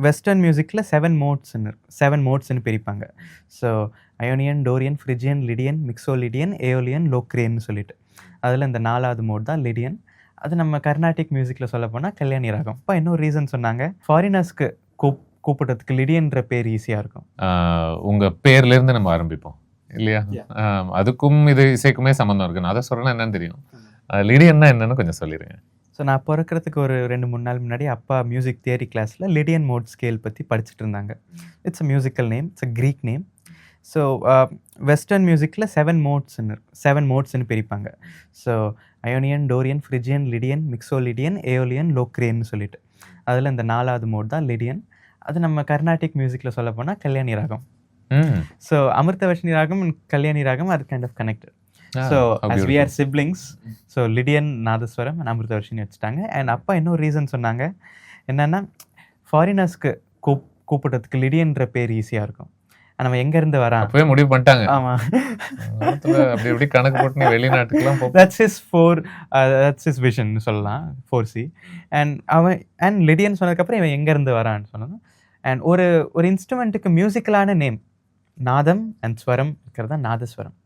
Western மியூசிக்கில் 7 மோட்ஸ்ன்னு பிரிப்பாங்க. So Ionian, Dorian, Phrygian, Lydian, Mixolydian, Aeolian, லோக்ரேன்னு சொல்லிட்டு. அதில் இந்த 4வது மோட் தான் லிடியன். அது நம்ம கர்நாடிக் மியூசிக்கில் சொல்ல போனால் கல்யாணி ராகம். இப்போ இன்னொரு ரீசன் சொன்னாங்க, ஃபாரினர்ஸ்க்கு கூப்பிடுறதுக்கு லிடியன்ற பேர் ஈஸியாக இருக்கும். உங்கள் பேர்லேருந்து நம்ம ஆரம்பிப்போம் இல்லையா? அதுக்கும் இது இசைக்குமே சம்மந்தம் இருக்கு. நான் அதை சொல்கிறேன்னா என்னன்னு தெரியும். லிடியன்னா என்னன்னு கொஞ்சம் சொல்லிடுங்க. ஸோ நான் பிறக்கிறதுக்கு ஒரு 2-3 நாள் முன்னாடி அப்பா மியூசிக் தியரி கிளாஸில் லிடியன் மோட் ஸ்கேல் பற்றி படிச்சுட்டு இருந்தாங்க. It's a musical name, it's a Greek name. So western மியூசிக்கில் 7 மோட்ஸ்ன்னு பிரிப்பாங்க. So Ionian, Dorian, Phrygian, Lydian, Mixolydian, Aeolian, லோக்ரேன்னு சொல்லிட்டு. அதில் இந்த 4வது மோட் தான் லிடியன். அது நம்ம கர்நாடிக் மியூசிக்கில் சொல்ல போனால் கல்யாணி ராகம். ஸோ அமிர்தவர்ஷினி ராகம் அண்ட் கல்யாணி ராகம் அது kind of connected. So as we are siblings, so Lydian Nadhaswaram and Amritavarshini வச்சுட்டாங்க. அண்ட் அப்பா இன்னொரு ரீசன் சொன்னாங்க, என்னென்னா ஃபாரினர்ஸ்க்கு கூப்பிடுறதுக்கு லிடியன்ற பேர் ஈஸியாக இருக்கும். நம்ம எங்கேருந்து வரான் அப்பவே முடிவு பண்ணிட்டாங்க. ஆமாம், அப்படி எப்படி கணக்கு போட்டு வெளிநாட்டுக்குலாம் that's his vision சொல்லலாம், 4C. அண்ட் லிடியன் சொன்னதுக்கப்புறம் இவன் எங்கேருந்து வரான்னு சொன்னோம். அண்ட் ஒரு இன்ஸ்ட்ருமெண்ட்டுக்கு மியூசிக்கலான நேம் நாதம் அண்ட் ஸ்வரம் இருக்கிறது தான் நாதஸ்வரம்.